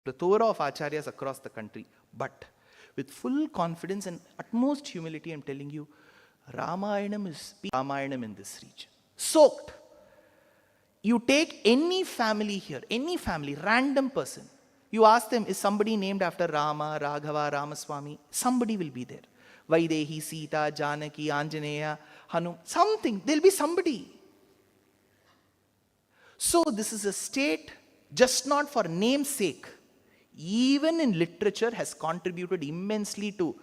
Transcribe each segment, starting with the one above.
plethora of acharyas across the country. But with full confidence and utmost humility, I'm telling you, Ramayanam is Ramayanam in this region. Soaked. You take any family here, any family, random person. You ask them, is somebody named after Rama, Raghava, Ramaswamy? Somebody will be there. Vaidehi, Sita, Janaki, Anjaneya, Hanu, something. There'll be somebody. So this is a state just not for name's sake. Even in literature has contributed immensely to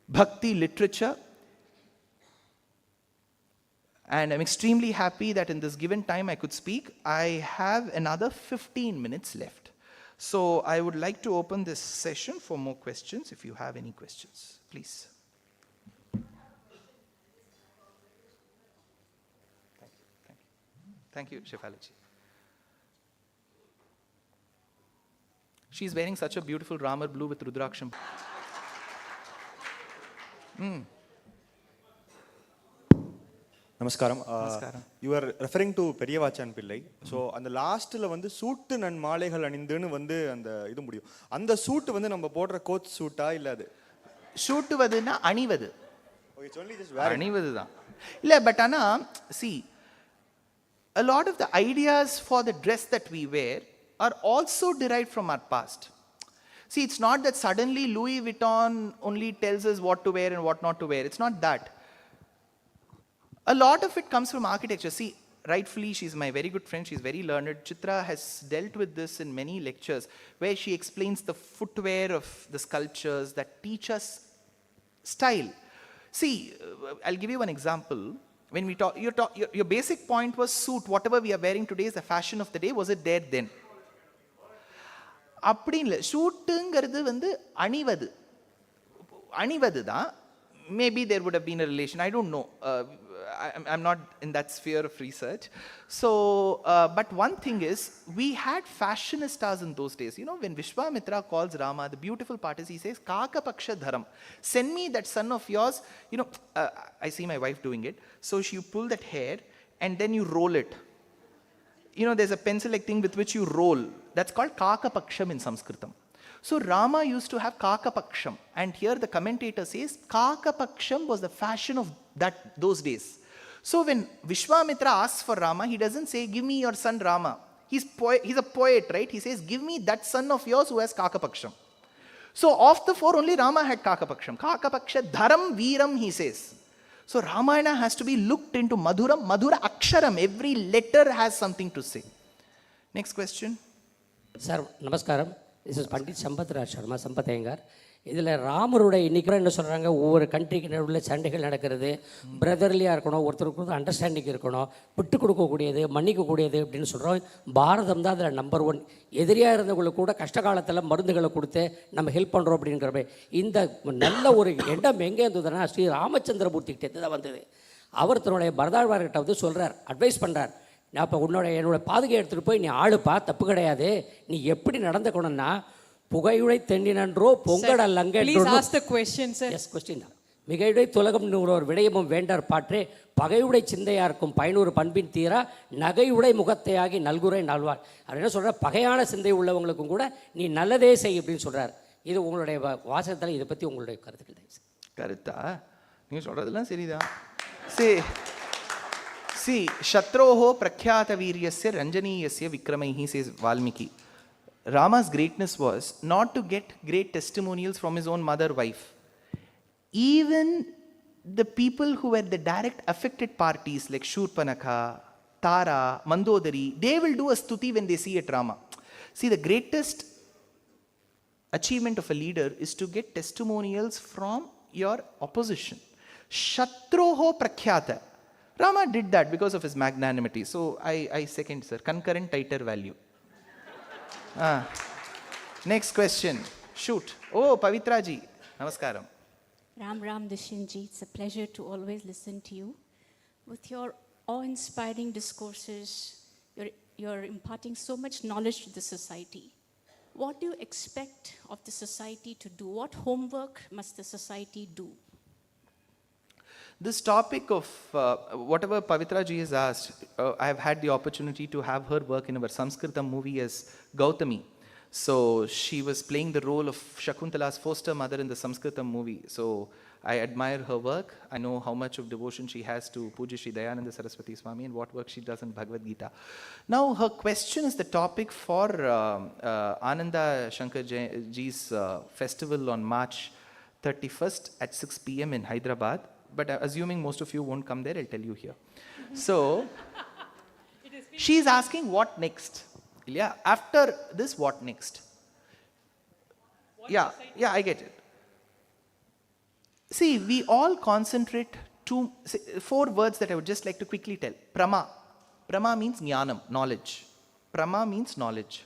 bhakti literature. And I'm extremely happy that in this given time I could speak. I have another 15 minutes left. So I would like to open this session for more questions. If you have any questions, please. Thank you, Shefalaji. She's wearing such a beautiful Ramar blue with Rudraksham. Namaskaram. You are referring to Periyavachan Pillai. So, on the last one, suit and Malehal and Indun and the Idumudio. And the suit when the number border coat suit, I lad. Shoot to Vadina, Anivad. Oh, it's only just wearing. Anivada. But Anna, see, a lot of the ideas for the dress that we wear are also derived from our past. See, it's not that suddenly Louis Vuitton only tells us what to wear and what not to wear. It's not that. A lot of it comes from architecture. See, rightfully, she's my very good friend. She's very learned. Chitra has dealt with this in many lectures where she explains the footwear of the sculptures that teach us style. See, I'll give you one example. When we talk, your basic point was suit. Whatever we are wearing today is the fashion of the day. Was it there then? அப்படி இல்லை, ஷூட்டுங்கிறது வந்து அணிவது தான். Maybe there would have been a relation. I don't know. I'm not in that sphere of research. So, but one thing is, we had fashionistas in those days. You know, when Vishwamitra calls Rama, the beautiful part is he says, Kaka Paksha Dharam. Send me that son of yours. You know, I see my wife doing it. So you pull that hair and then you roll it. You know, there's a pencil-like thing with which you roll. That's called Kaka Paksham in Sanskritam. So Rama used to have Kaka Paksham. And here the commentator says, Kaka Paksham was the fashion of those days. So when Vishwamitra asks for Rama, he doesn't say, give me your son Rama. He's a poet, right? He says, give me that son of yours who has Kaka Paksham. So of the four, only Rama had Kaka Paksham. Kaka Paksha Dharam Veeram, he says. So Ramayana has to be looked into Madhuram, Madhura Aksharam. Every letter has something to say. Next question. Sir, Namaskaram. This is Pandit Sampath Raj Sharma, Sampath Iyengar. இதில் ராமருடைய இன்றைக்கி என்ன சொல்கிறாங்க, ஒவ்வொரு கண்ட்ரிக்கு நடுவில் சண்டைகள் நடக்கிறது, பிரதர்லியாக இருக்கணும், ஒருத்தருக்கு அண்டர்ஸ்டாண்டிங் இருக்கணும், விட்டு கொடுக்கக்கூடியது, மன்னிக்கக்கூடியது அப்படின்னு சொல்கிறோம். பாரதம் தான் அதில் நம்பர் 1. எதிரியாக இருந்தவங்களுக்கு கூட கஷ்ட காலத்தில் மருந்துகளை கொடுத்து நம்ம ஹெல்ப் பண்ணுறோம் அப்படிங்கிறப்ப இந்த நல்ல ஒரு எண்ணம் எங்கே இருந்ததுன்னா ஸ்ரீ ராமச்சந்திரமூர்த்திகிட்டே தான் வந்தது. அவர் தன்னுடைய பரதாழ்வார்கிட்ட வந்து சொல்கிறார், அட்வைஸ் பண்ணுறார். நான் இப்போ என்னோடய பாதுகை எடுத்துகிட்டு போய் நீ ஆளுப்பா, தப்பு கிடையாது, நீ எப்படி நடந்துக்கணும்னா புகையுடை தெண்டினன்றோ பொங்கடல் அங்கே. Please ask the question, sir. Yes, question தான். மிகையுடை துலகம் ஒரு விடயமும் வேண்டார் பாற்றே பகையுடை சிந்தையாருக்கும் பயனூறு பண்பின் தீரா நகையுடை முகத்தையாகி நல்குறை நல்வார். அவர் என்ன சொல்கிறார், பகையான சிந்தை உள்ளவங்களுக்கும் கூட நீ நல்லதே செய் அப்படின்னு சொல்கிறார். இது உங்களுடைய வாசகத்தில் இதை பற்றி உங்களுடைய கருத்துக்கள் தான். கருத்தா நீங்கள் சொல்கிறதெல்லாம் சரிதான். See, Shatroho Prakhyata Viryasya Ranjaniyasya Vikramaihi, says Valmiki. Rama's greatness was not to get great testimonials from his own mother wife. Even the people who were the direct affected parties like Shurpanakha, Tara, Mandodari, they will do a stuti when they see a Rama. See, the greatest achievement of a leader is to get testimonials from your opposition. Shatroho Prakhyata. Rama did that because of his magnanimity. So I second, sir. Concurrent tighter value. Next question. Shoot. Oh, Pavitra ji. Namaskaram. Ram Dishinji, it's a pleasure to always listen to you. With your awe-inspiring discourses, you're imparting so much knowledge to the society. What do you expect of the society to do? What homework must the society do? This topic of whatever Pavitra ji has asked, I have had the opportunity to have her work in our Sanskritam movie as Gautami. So she was playing the role of Shakuntala's foster mother in the Samskritam movie. So I admire her work. I know how much of devotion she has to Puja Shri Dayananda Saraswati Swami and what work she does in Bhagavad Gita. Now her question is the topic for Ananda Shankar Ji's festival on March 31st at 6 p.m. in Hyderabad. But assuming most of you won't come there, I'll tell you here. So she's asking what next? Yeah, after this, what next? Yeah, I get it. See, we all concentrate four words that I would just like to quickly tell. Prama. Prama means jnanam, knowledge. Prama means knowledge.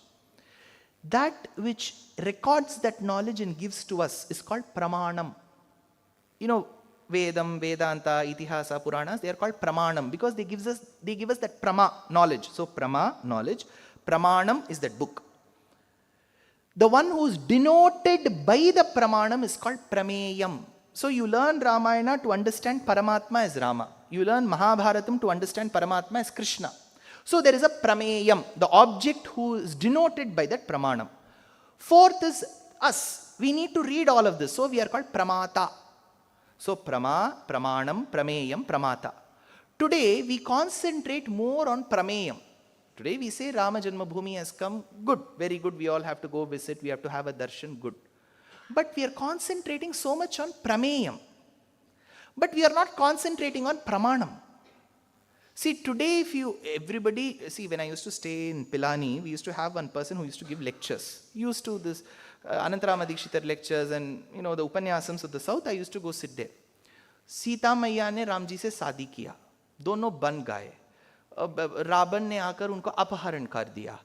That which records that knowledge and gives to us is called pramanam. You know, Vedam, Vedanta, Itihasa, Puranas, they are called pramanam because they give us that prama, knowledge. So prama, knowledge. Pramanam is that book. The one who is denoted by the pramanam is called prameyam. So you learn Ramayana to understand Paramatma as Rama. You learn Mahabharatam to understand Paramatma as Krishna. So there is a prameyam, the object who is denoted by that pramanam. Fourth is us. We need to read all of this. So we are called pramata. So prama, pramanam, prameyam, pramata. Today we concentrate more on prameyam. Today we say Rama Janmabhoomi has come. Good, very good. We all have to go visit. We have to have a darshan. Good. But we are concentrating so much on prameyam. But we are not concentrating on pramanam. See, today when I used to stay in Pilani, we used to have one person who used to give lectures. Used to this Anantarama Dikshitar lectures and, the Upanyasams of the South, I used to go sit there. Sita Maiya ne Ramji se शादी किया. दोनों बन गए. रावण ने आकर उनको अपहरण कर दिया.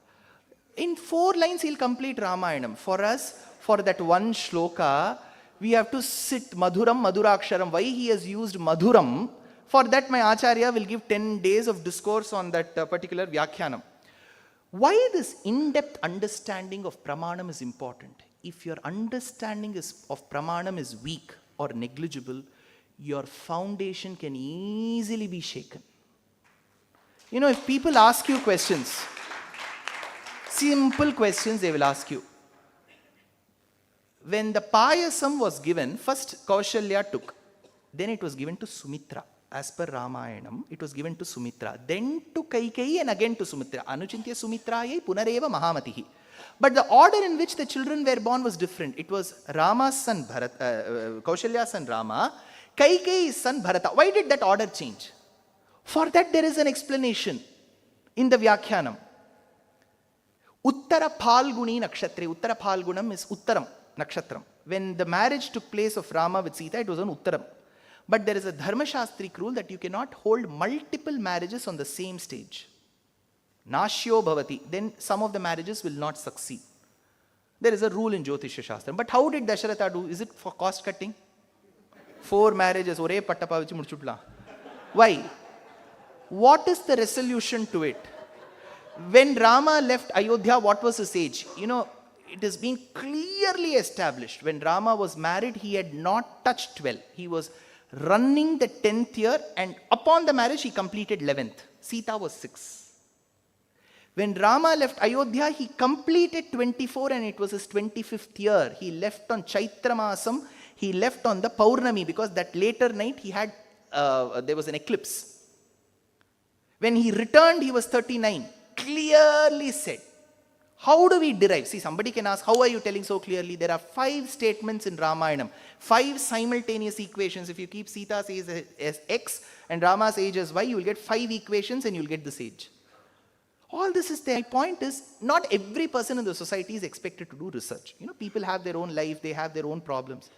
In 4 lines he'll complete Ramayanam. For us, for that one shloka, we have to sit Madhuram, Madhuraksharam. Why he has used Madhuram? For that my Acharya will give 10 days of discourse on that particular Vyakhyanam. Why this in-depth understanding of Pramanam is important? If your understanding of Pramanam is weak or negligible, your foundation can easily be shaken. If people ask you questions, simple questions they will ask you. When the payasam was given, first Kaushalya took. Then it was given to Sumitra. As per Ramayanam, it was given to Sumitra. Then to Kaikeyi and again to Sumitra. Anuchintya Sumitrayai Punareva Mahamatihi. But the order in which the children were born was different. It was Rama's son Kaushalya's son Rama, Kaikeyi's son Bharata. Why did that order change? For that there is an explanation in the Vyakhyanam. Uttara Phalguni Nakshatre. Uttara Phalgunam is Uttaram Nakshatram. When the marriage took place of Rama with Sita, it was on Uttaram. But there is a Dharma Shastrik rule that you cannot hold multiple marriages on the same stage. Nashyo bhavati. Then some of the marriages will not succeed. There is a rule in Jyotisha Shastra. But how did Dasharatha do? Is it for cost cutting? 4 marriages. Ore pattapa vichu mudichutla. Why? What is the resolution to it? When Rama left Ayodhya, what was his age? It has been clearly established. When Rama was married, he had not touched 12. He was running the 10th year, and upon the marriage, he completed 11th. Sita was 6. When Rama left Ayodhya, he completed 24 and it was his 25th year. He left on Chaitra Masam. He left on the Paurnami because that later night he had, there was an eclipse. When he returned, he was 39. Clearly said. How do we derive? See, somebody can ask, how are you telling so clearly? There are 5 statements in Ramayanam. 5 simultaneous equations. If you keep Sita's age as X and Rama's age as Y, you will get 5 equations and you will get this age. All this is there. My point is, not every person in the society is expected to do research. People have their own life, they have their own problems.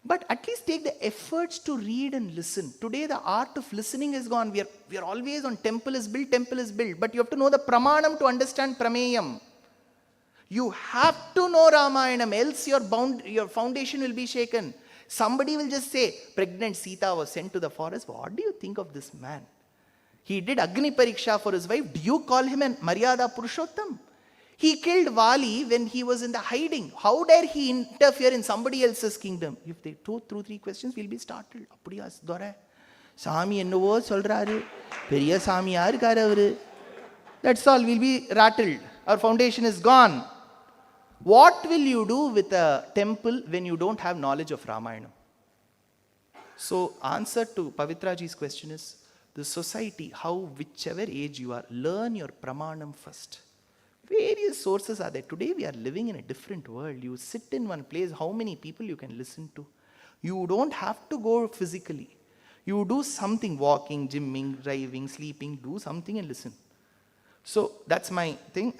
But at least take the efforts to read and listen. Today the art of listening is gone. We are always on temple is built. But you have to know the pramanam to understand prameyam. You have to know Ramayanam, else your foundation will be shaken. Somebody will just say, pregnant Sita was sent to the forest. What do you think of this man? He did Agni Pariksha for his wife. Do you call him an Maryada Purushottam? He killed Vali when he was in the hiding. How dare he interfere in somebody else's kingdom? If they go through 3 questions, we'll be startled. Sami ennovo solraru. Periya Sami yaar. That's all. We'll be rattled. Our foundation is gone. What will you do with a temple when you don't have knowledge of Ramayana? So answer to Pavitraji's question is, the society, how, whichever age you are, learn your pramanam first. Various sources are there. Today we are living in a different world. You sit in one place, how many people you can listen to? You don't have to go physically. You do something, walking, gymming, driving, sleeping, do something and listen. So that's my thing.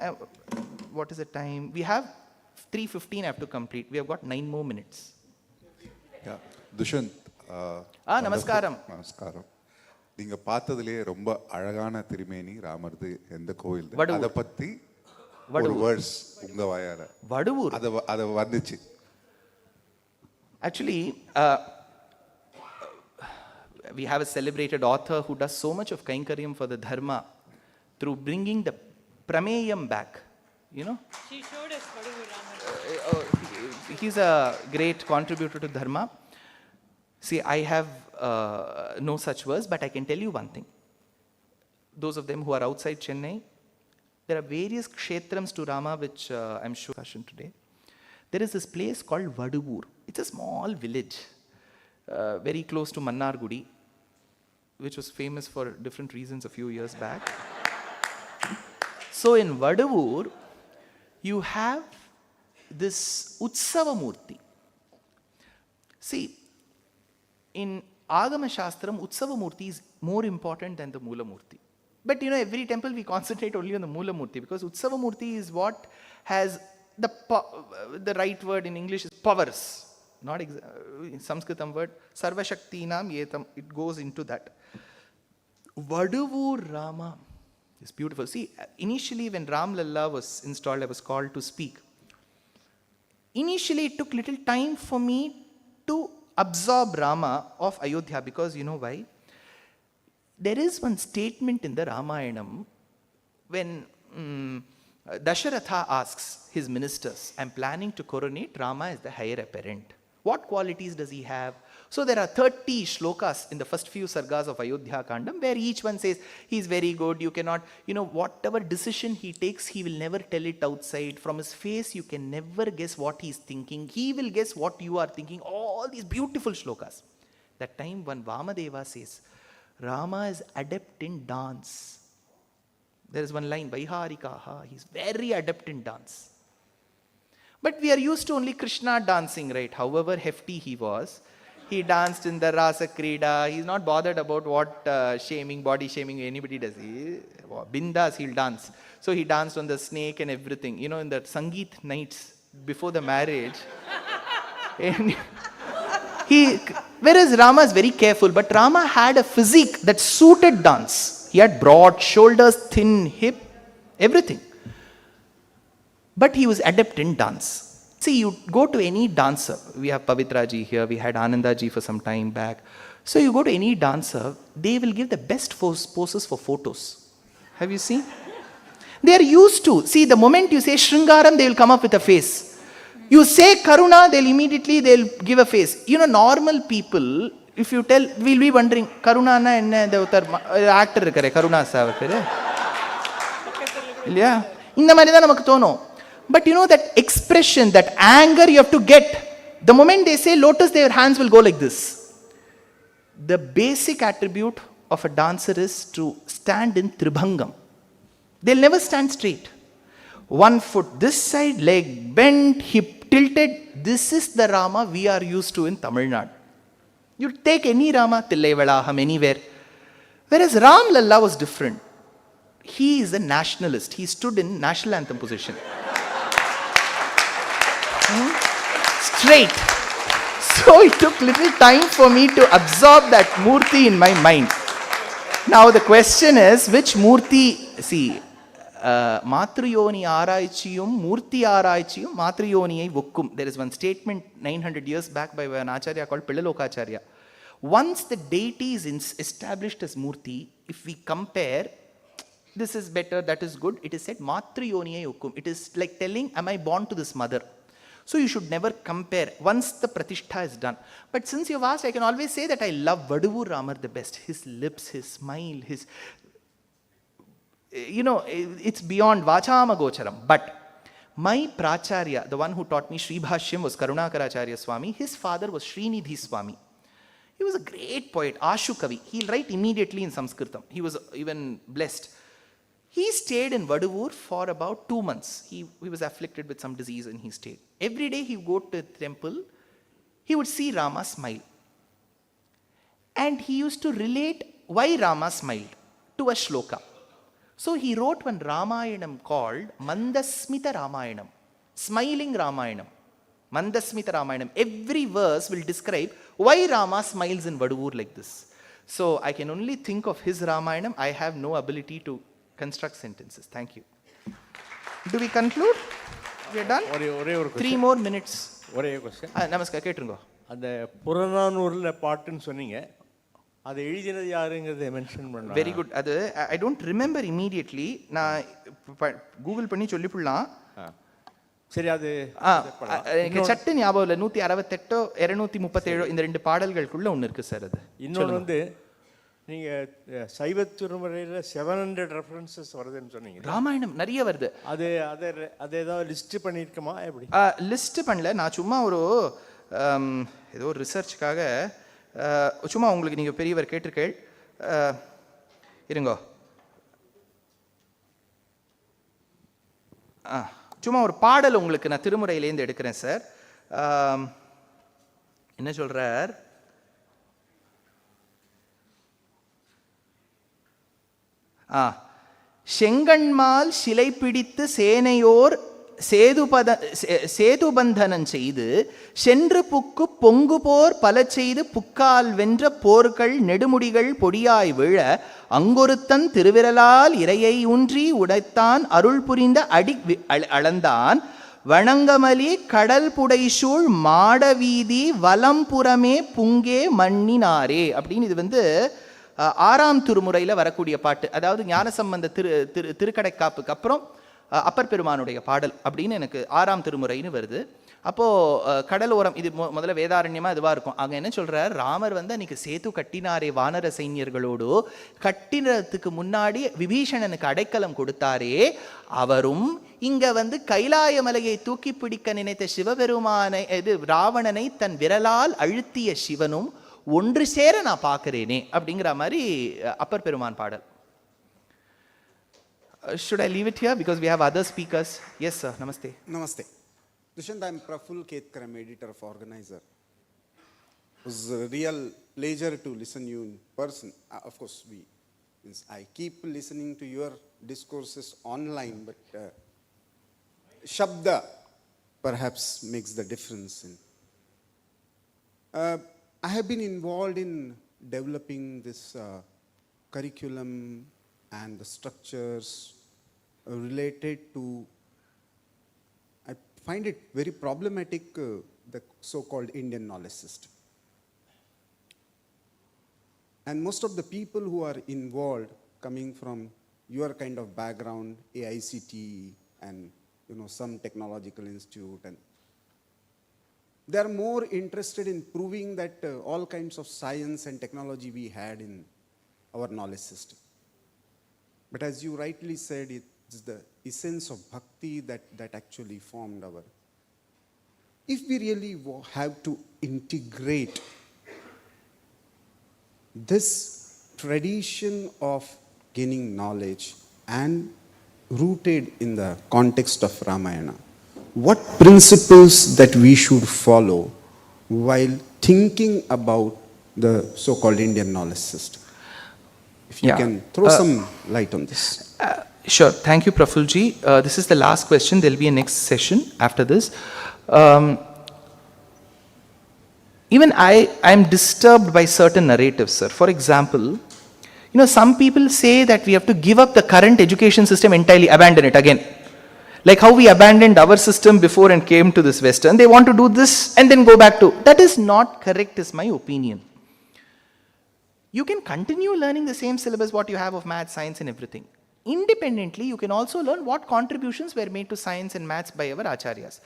What is the time? We have 3:15 I have to complete. We have got 9 more minutes. Yeah. Dushyant. Namaskaram. நமஸ்காரம். நீங்க பார்த்ததுலயே ரொம்ப அழகான திருமேனி ராமர்து எந்த கோவில் வடுவூர். அத பத்தி ஒரு வேர்ட்ஸ் உங்க வாயால Vaduvur. அத வந்துச்சு. Actually, we have a celebrated author who does so much of Kainkaryam for the Dharma through bringing the Prameyam back. You know? She showed us Vaduvur Ramar. He's a great contributor to Dharma. See, I have no such verse, but I can tell you one thing. Those of them who are outside Chennai, there are various kshetrams to Rama, which I'm sure fashion today. There is this place called Vaduvur. It's a small village, very close to Mannargudi, which was famous for different reasons a few years back. So in Vaduvur, you have this Utsava Murti. See, in Agama Shastram, Utsava Murti is more important than the Mula Murti. But every temple we concentrate only on the Mula Murti, because Utsava Murti is what has the right word in English is powers. Not in Sanskritam word, Sarva Shaktinam Yetam, it goes into that. Vaduvur Rama is beautiful. See, initially when Ram Lalla was installed, I was called to speak. Initially it took little time for me to absorb Rama of Ayodhya, because you know why? There is one statement in the Ramayanam when Dasharatha asks his ministers, I'm planning to coronate Rama as the heir apparent. What qualities does he have? So there are 30 shlokas in the first few sargas of Ayodhya Kandam where each one says, he's very good, you cannot, whatever decision he takes, he will never tell it outside. From his face, you can never guess what he's thinking. He will guess what you are thinking. All these beautiful shlokas. That time when Vamadeva says, Rama is adept in dance. There is one line, Vaiharikaha, he's very adept in dance. But we are used to only Krishna dancing, right? However hefty he was, he danced in the Rasa Krida. He's not bothered about what body shaming anybody does. Bindas, he'll dance. So he danced on the snake and everything. In the Sangeet nights before the marriage. And whereas Rama is very careful, but Rama had a physique that suited dance. He had broad shoulders, thin hip, everything. But he was adept in dance. See, you go to any dancer. We have Pavitraji here, we had Anandaji for some time back. So you go to any dancer, they will give the best poses for photos. Have you seen? They are used to. See, the moment you say Shringaram, they will come up with a face. You say Karuna, they'll give a face. Normal people, if you tell, we'll be wondering, Karuna na enna, the actor irukare, Karuna savakare. Yeah. Inda mari dhaan namakku thono. But that expression, that anger you have to get. The moment they say lotus, their hands will go like this. The basic attribute of a dancer is to stand in Tribhangam. They'll never stand straight. One foot this side, leg bent, hip tilted. This is the Rama we are used to in Tamil Nadu. You take any Rama, Tillai Velaham, anywhere. Whereas Ram Lalla was different. He is a nationalist. He stood in national anthem position. Straight. So it took little time for me to absorb that Murti in my mind. Now the question is, which Murti, see, Matriyoni Araichiyum, Murti Araichiyum, Matriyoniyai Vukkum. There is one statement 900 years back by an Acharya called Pillalokacharya. Once the deity is established as Murti, if we compare, this is better, that is good, it is said Matriyoniyai Vukkum. It is like telling, am I born to this mother? So you should never compare once the pratishtha is done. But since you've asked, I can always say that I love Vaduvur Ramar the best. His lips, his smile, it's beyond Vachama Gocharam. But My Pracharya, the one who taught me Sri Bhashyam, was Karunakaracharya Swami. His father was Srinidhi Swami. He was a great poet, Ashu Kavi. He'll write immediately in Sanskritam. He was even blessed. He stayed in Vaduvur for about 2 months. He was afflicted with some disease and he stayed. Every day he would go to the temple, he would see Rama smile. And he used to relate why Rama smiled to a shloka. So he wrote one Ramayanam called Mandasmita Ramayanam, smiling Ramayanam. Mandasmita Ramayanam. Every verse will describe why Rama smiles in Vaduvur like this. So I can only think of his Ramayanam. I have no ability to construct sentences. Thank you. Do we conclude? We are done? ஒரே ஒரு 3 more minutes. ஒரே question. நமஸ்கார், கேட்டுருங்க. அந்த புறநானூரில் பாட்டுன்னு சொன்னீங்க, அதை எழுதினது யாருங்கிறத மென்ஷன் பண்ணலாம். Very good. அது ஐ டோன்ட் ரிமெம்பர் இமீடியட்லி. நான் கூகுள் பண்ணி சொல்லிவிடலாம். சரி, அது எனக்கு சட்டு ஞாபகம் இல்லை. 168 237 இந்த 2 பாடல்களுக்குள்ள ஒன்று இருக்கு சார். அது இன்னொன்று வந்து நீங்கள் சைவ திருமுறையில் 700 ரெஃபரன்சஸ் வருதுன்னு சொன்னீங்க. ராமாயணம் நிறைய வருது. அது ஏதாவது லிஸ்ட் பண்ணியிருக்கமா எப்படி? லிஸ்ட் பண்ணல. நான் சும்மா ஒரு ஏதோ ஒரு ரிசர்ச்சுக்காக சும்மா உங்களுக்கு நீங்கள் பெரியவர் கேட்டிருக்கேள் இருங்கோ. சும்மா ஒரு பாடல் உங்களுக்கு நான் திருமுறையிலேருந்து எடுக்கிறேன் சார். என்ன சொல்றார்? செங்கண்மால் சிலை பிடித்து சேனையோர் சேதுபந்தனம் செய்து சென்று புக்கு பொங்கு போர் பல செய்து புக்கால் வென்ற போர்கள் நெடுமுடிகள் பொடியாய் விழ அங்கொருத்தன் திருவிரலால் இறையை ஊன்றி உடைத்தான் அருள் புரிந்த அடி அளந்தான் வணங்கமலி கடல் புடைசூழ் மாடவீதி வலம்புறமே புங்கே மண்ணினாரே அப்படின்னு. இது வந்து 6ஆம் திருமுறையில் வரக்கூடிய பாட்டு. அதாவது ஞானசம்பந்த திருக்கடைக்காப்புக்கு அப்புறம் அப்பர் பெருமானுடைய பாடல் அப்படின்னு எனக்கு 6ஆம் திருமுறைன்னு வருது. அப்போது கடல் ஓரம், இது முதல்ல வேதாரண்யமாக இதுவாக இருக்கும். அங்கே என்ன சொல்கிறார்? ராமர் வந்து அன்றைக்கி சேது கட்டினாரே வானர சைன்யர்களோடு. கட்டினத்துக்கு முன்னாடி விபீஷணனுக்கு அடைக்கலம் கொடுத்தாரே, அவரும் இங்கே வந்து கைலாய மலையை தூக்கி பிடிக்க நினைத்த சிவபெருமானை ராவணனை தன் விரலால் அழுத்திய சிவனும் ஒன்று சேர நான் பார்க்கிறேனே அப்படிங்கிற மாதிரி அப்பர் பெருமான் பாடல். Should I leave it here because we have other speakers? Yes, sir. Namaste. Namaste. Dushant, I am Praful Ketkar, I am editor of Organizer. It was a real pleasure to listen you in person. Of course, I keep listening to your discourses online, but Shabda perhaps makes the difference. I have been involved in developing this curriculum and the structures related to, I find it very problematic, the so-called Indian knowledge system. And most of the people who are involved, coming from your kind of background, AICT and some technological institute, and they are more interested in proving that all kinds of science and technology we had in our knowledge system. But as you rightly said, it's the essence of bhakti that actually formed our. If we really have to integrate this tradition of gaining knowledge and rooted in the context of Ramayana, what principles that we should follow while thinking about the so-called Indian knowledge system? If you can throw some light on this. Sure. Thank you, Prafulji. This is the last question. There will be a next session after this. Even I am disturbed by certain narratives, sir. For example, some people say that we have to give up the current education system entirely, abandon it again. Like how we abandoned our system before and came to this Western. They want to do this and then go back to. That is not correct, is my opinion. You can continue learning the same syllabus what you have of math, science and everything. Independently, you can also learn what contributions were made to science and maths by our acharyas.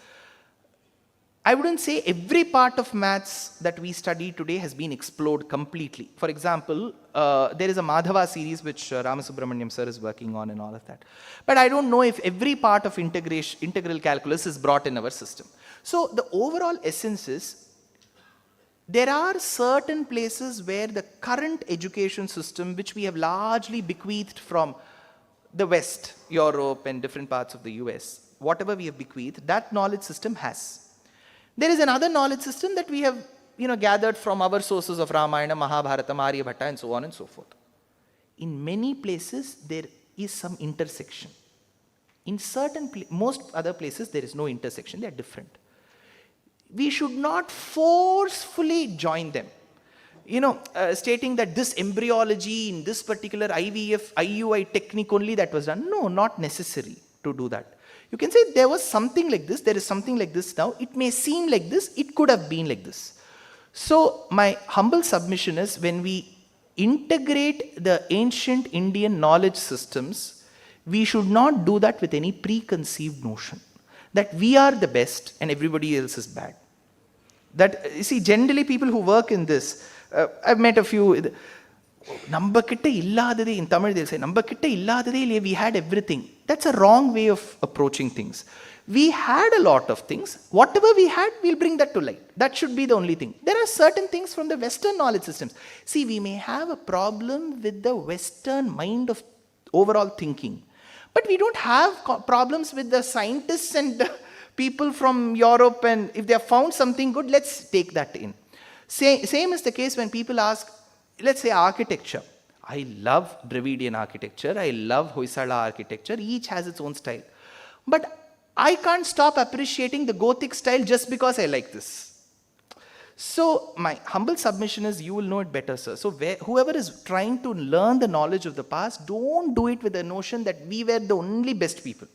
I wouldn't say every part of maths that we study today has been explored completely. For example, there is a Madhava series which Ramasubramaniam sir is working on and all of that. But I don't know if every part of integral calculus is brought in our system. So the overall essence is, there are certain places where the current education system, which we have largely bequeathed from the West, Europe and different parts of the US, whatever we have bequeathed, that knowledge system has. There is another knowledge system that we have gathered from our sources of Ramayana, Mahabharata, Aryabhatta and so on and so forth. In many places, there is some intersection. In most other places, there is no intersection, they are different. We should not forcefully join them. Stating that this embryology in this particular IVF, IUI technique only that was done. No, not necessary to do that. You can say there was something like this, there is something like this now. It may seem like this, it could have been like this. So my humble submission is, when we integrate the ancient Indian knowledge systems, we should not do that with any preconceived notion that we are the best and everybody else is bad. That, you see, generally people who work in this, I've met a few, நம்ம கிட்ட இல்லாததே, in Tamil they'll say, நம்ம கிட்ட இல்லாததே இல்லையே, we had everything. That's a wrong way of approaching things. We had a lot of things. Whatever we had, we'll bring that to light. That should be the only thing. There are certain things from the Western knowledge systems. See, we may have a problem with the Western mind of overall thinking. But we don't have problems with the scientists and the people from Europe, and if they have found something good, let's take that in. Same is the case when people ask, let's say architecture. I love Dravidian architecture, I love Hoysala architecture, each has its own style. But I can't stop appreciating the Gothic style just because I like this. So my humble submission is, you will know it better, sir. So whoever is trying to learn the knowledge of the past, don't do it with the notion that we were the only best people.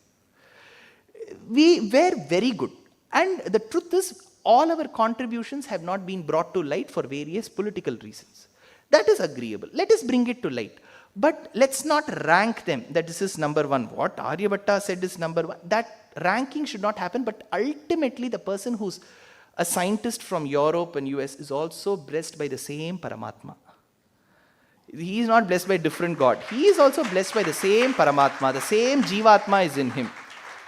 We were very good. And the truth is, all our contributions have not been brought to light for various political reasons. That is agreeable. Let us bring it to light. But let's not rank them that this is number one. What Aryabhatta said is number one. That ranking should not happen. But ultimately, the person who's a scientist from Europe and US is also blessed by the same Paramatma. He is not blessed by a different God. He is also blessed by the same Paramatma. The same Jivatma is in him.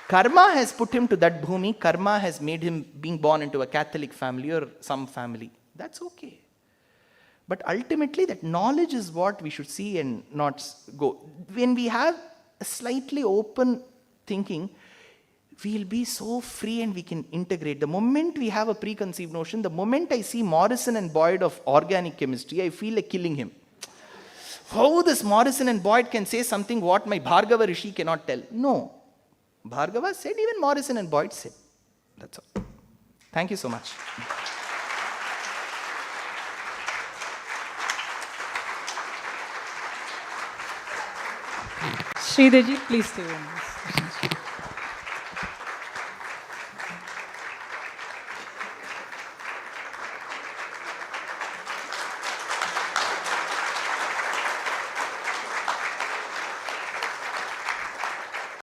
Karma has put him to that bhumi. Karma has made him being born into a Catholic family or some family. That's okay. But ultimately, that knowledge is what we should see and not go. When we have a slightly open thinking, we'll be so free and we can integrate. The moment we have a preconceived notion, the moment I see Morrison and Boyd of organic chemistry, I feel like killing him. How this Morrison and Boyd can say something what my Bhargava Rishi cannot tell? No. Bhargava said, even Morrison and Boyd said. That's all. Thank you so much. Sridharji, please stay on.